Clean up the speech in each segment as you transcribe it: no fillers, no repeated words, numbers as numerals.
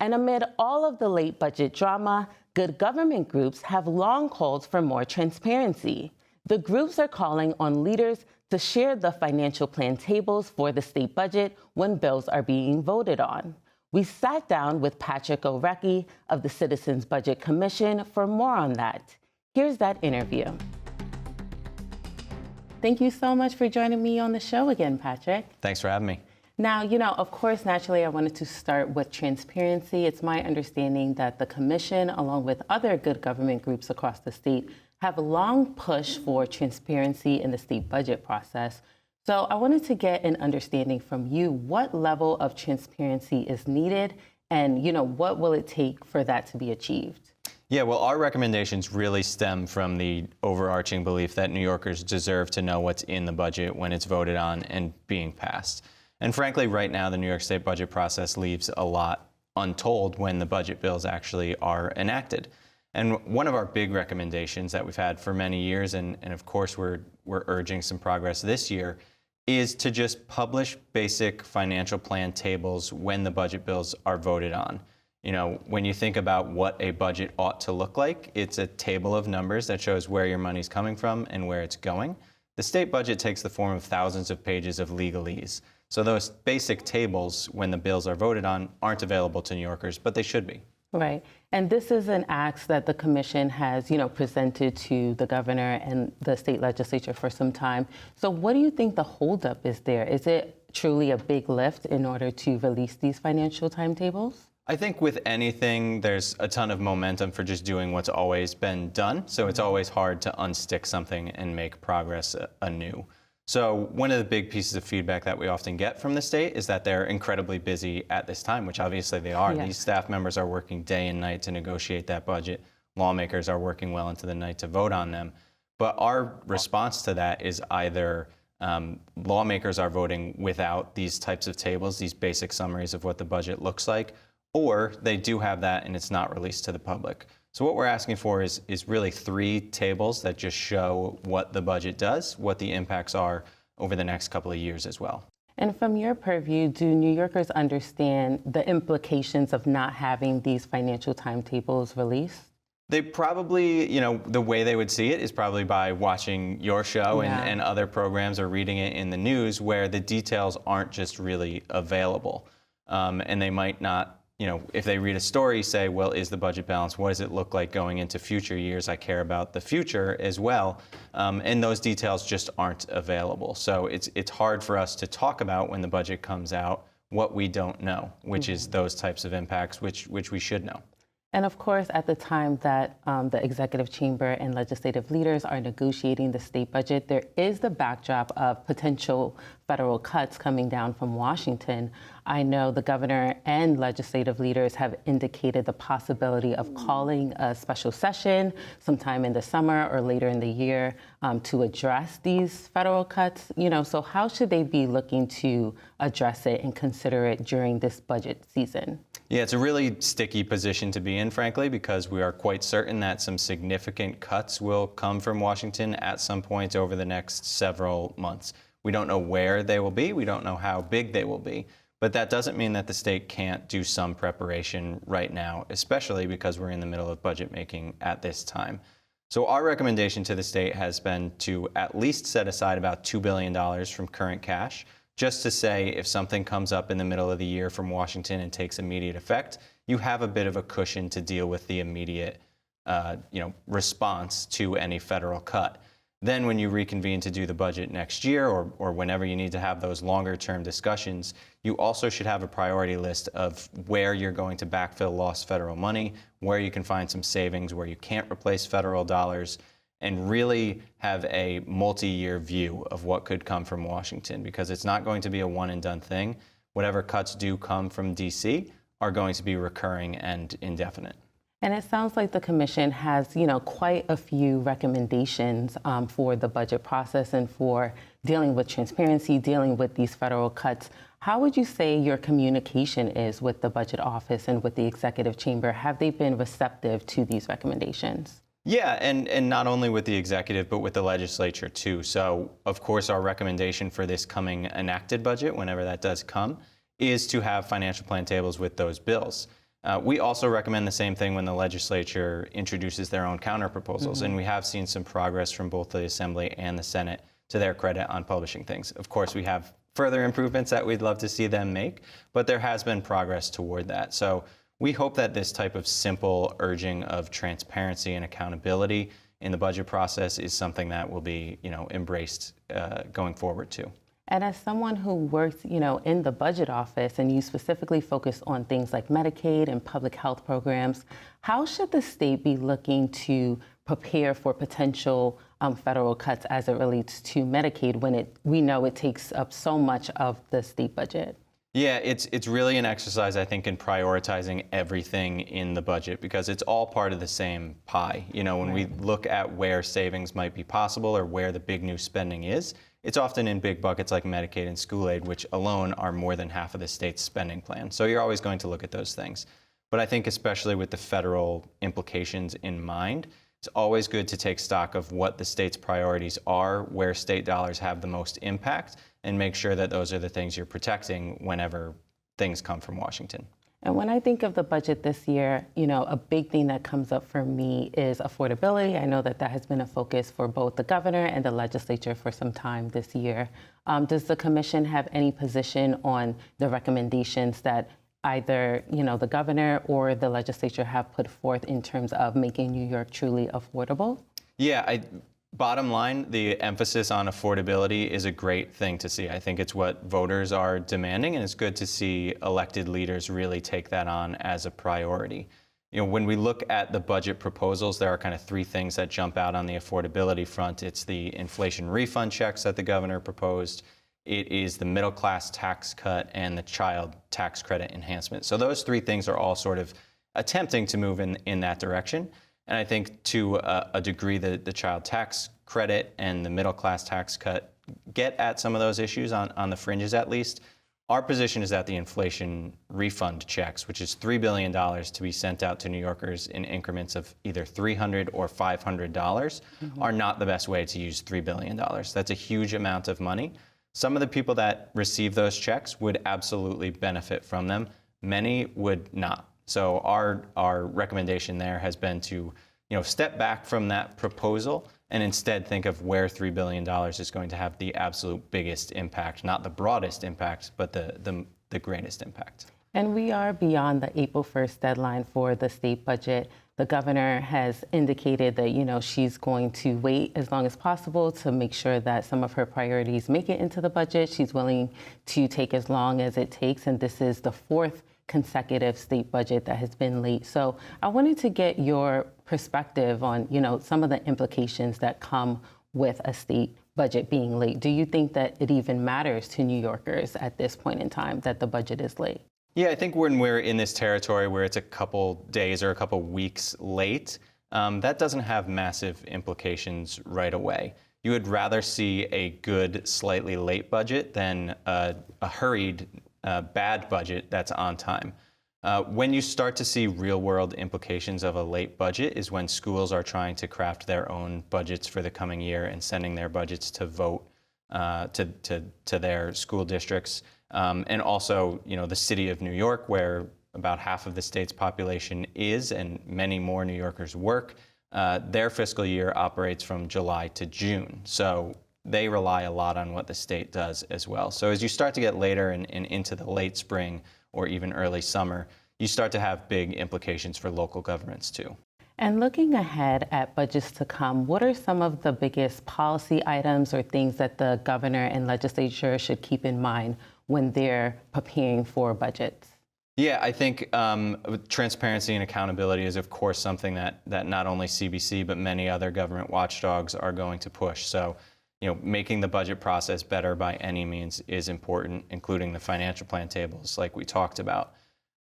And amid all of the late budget drama, good government groups have long called for more transparency. The groups are calling on leaders to share the financial plan tables for the state budget when bills are being voted on. We sat down with Patrick Orecki of the Citizens Budget Commission for more on that. Here's that interview. Thank you so much for joining me on the show again, Patrick. Thanks for having me. Now, of course, naturally, I wanted to start with transparency. It's my understanding that the commission, along with other good government groups across the state, have long pushed for transparency in the state budget process. So I wanted to get an understanding from you, what level of transparency is needed and, what will it take for that to be achieved? Yeah, well, our recommendations really stem from the overarching belief that New Yorkers deserve to know what's in the budget when it's voted on and being passed. And frankly, right now, the New York State budget process leaves a lot untold when the budget bills actually are enacted. And one of our big recommendations that we've had for many years, and of course we're urging some progress this year, is to just publish basic financial plan tables when the budget bills are voted on. When you think about what a budget ought to look like, it's a table of numbers that shows where your money's coming from and where it's going. The state budget takes the form of thousands of pages of legalese. So those basic tables, when the bills are voted on, aren't available to New Yorkers, but they should be. Right. And this is an ask that the commission has, presented to the governor and the state legislature for some time. So what do you think the holdup is there? Is it truly a big lift in order to release these financial timetables? I think with anything, there's a ton of momentum for just doing what's always been done. So it's always hard to unstick something and make progress anew. So one of the big pieces of feedback that we often get from the state is that they're incredibly busy at this time, which obviously they are. Yes. These staff members are working day and night to negotiate that budget. Lawmakers are working well into the night to vote on them. But our response to that is either lawmakers are voting without these types of tables, these basic summaries of what the budget looks like, or they do have that and it's not released to the public. So what we're asking for is really 3 tables that just show what the budget does, what the impacts are over the next couple of years as well. And from your purview, do New Yorkers understand the implications of not having these financial timetables released? They probably, the way they would see it is probably by watching your show and other programs or reading it in the news where the details aren't just really available. And they might not, if they read a story, say, well, is the budget balanced? What does it look like going into future years? I care about the future as well. And those details just aren't available. So it's hard for us to talk about when the budget comes out what we don't know, which is those types of impacts, which we should know. And of course, at the time that the executive chamber and legislative leaders are negotiating the state budget, there is the backdrop of potential federal cuts coming down from Washington. I know the governor and legislative leaders have indicated the possibility of calling a special session sometime in the summer or later in the year to address these federal cuts. So how should they be looking to address it and consider it during this budget season? Yeah, it's a really sticky position to be in, frankly, because we are quite certain that some significant cuts will come from Washington at some point over the next several months. We don't know where they will be. We don't know how big they will be. But that doesn't mean that the state can't do some preparation right now, especially because we're in the middle of budget making at this time. So our recommendation to the state has been to at least set aside about $2 billion from current cash, just to say if something comes up in the middle of the year from Washington and takes immediate effect, you have a bit of a cushion to deal with the immediate response to any federal cut. Then when you reconvene to do the budget next year or whenever you need to have those longer term discussions, you also should have a priority list of where you're going to backfill lost federal money, where you can find some savings, where you can't replace federal dollars, and really have a multi-year view of what could come from Washington, because it's not going to be a one and done thing. Whatever cuts do come from DC are going to be recurring and indefinite. And it sounds like the commission has, quite a few recommendations for the budget process and for dealing with transparency, dealing with these federal cuts. How would you say your communication is with the budget office and with the executive chamber? Have they been receptive to these recommendations? Yeah, and not only with the executive, but with the legislature too. So, of course, our recommendation for this coming enacted budget, whenever that does come, is to have financial plan tables with those bills. We also recommend the same thing when the legislature introduces their own counter proposals, and we have seen some progress from both the Assembly and the Senate to their credit on publishing things. Of course, we have further improvements that we'd love to see them make, but there has been progress toward that. So we hope that this type of simple urging of transparency and accountability in the budget process is something that will be, embraced going forward too. And as someone who works, in the budget office, and you specifically focus on things like Medicaid and public health programs, how should the state be looking to prepare for potential federal cuts as it relates to Medicaid when we know it takes up so much of the state budget? Yeah, it's really an exercise, I think, in prioritizing everything in the budget because it's all part of the same pie. When we look at where savings might be possible or where the big new spending is, it's often in big buckets like Medicaid and school aid, which alone are more than half of the state's spending plan. So you're always going to look at those things. But I think especially with the federal implications in mind, it's always good to take stock of what the state's priorities are, where state dollars have the most impact, and make sure that those are the things you're protecting whenever things come from Washington. And when I think of the budget this year, a big thing that comes up for me is affordability. I know that has been a focus for both the governor and the legislature for some time this year. Does the commission have any position on the recommendations that either, the governor or the legislature have put forth in terms of making New York truly affordable? Yeah, bottom line, the emphasis on affordability is a great thing to see. I think it's what voters are demanding, and it's good to see elected leaders really take that on as a priority. When we look at the budget proposals, there are kind of three things that jump out on the affordability front. It's the inflation refund checks that the governor proposed. It is the middle class tax cut and the child tax credit enhancement. So those three things are all sort of attempting to move in that direction. And I think to a degree the child tax credit and the middle class tax cut get at some of those issues on the fringes at least. Our position is that the inflation refund checks, which is $3 billion to be sent out to New Yorkers in increments of either $300 or $500, are not the best way to use $3 billion. That's a huge amount of money. Some of the people that receive those checks would absolutely benefit from them. Many would not. So our recommendation there has been to step back from that proposal and instead think of where $3 billion is going to have the absolute biggest impact, not the broadest impact, but the greatest impact. And we are beyond the April 1st deadline for the state budget. The governor has indicated that, she's going to wait as long as possible to make sure that some of her priorities make it into the budget. She's willing to take as long as it takes, and this is the fourth consecutive state budget that has been late. So I wanted to get your perspective on, some of the implications that come with a state budget being late. Do you think that it even matters to New Yorkers at this point in time that the budget is late? Yeah, I think when we're in this territory where it's a couple days or a couple weeks late, that doesn't have massive implications right away. You would rather see a good, slightly late budget than a hurried, bad budget that's on time. When you start to see real-world implications of a late budget is when schools are trying to craft their own budgets for the coming year and sending their budgets to vote to their school districts. And also, the city of New York, where about half of the state's population is and many more New Yorkers work, their fiscal year operates from July to June. So they rely a lot on what the state does as well. So as you start to get later and into the late spring or even early summer, you start to have big implications for local governments too. And looking ahead at budgets to come, what are some of the biggest policy items or things that the governor and legislature should keep in mind when they're preparing for budgets? Yeah, I think transparency and accountability is, of course, something that not only CBC but many other government watchdogs are going to push. So, making the budget process better by any means is important, including the financial plan tables like we talked about.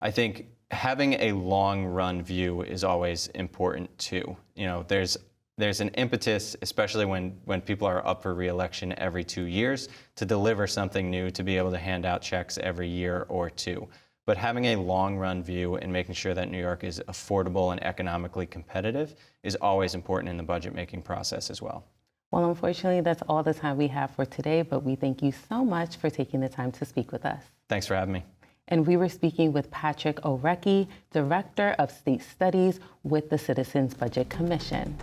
I think having a long-run view is always important too. There's an impetus, especially when people are up for re-election every 2 years, to deliver something new, to be able to hand out checks every year or two. But having a long-run view and making sure that New York is affordable and economically competitive is always important in the budget-making process as well. Well, unfortunately, that's all the time we have for today, but we thank you so much for taking the time to speak with us. Thanks for having me. And we were speaking with Patrick Orecki, Director of State Studies with the Citizens Budget Commission.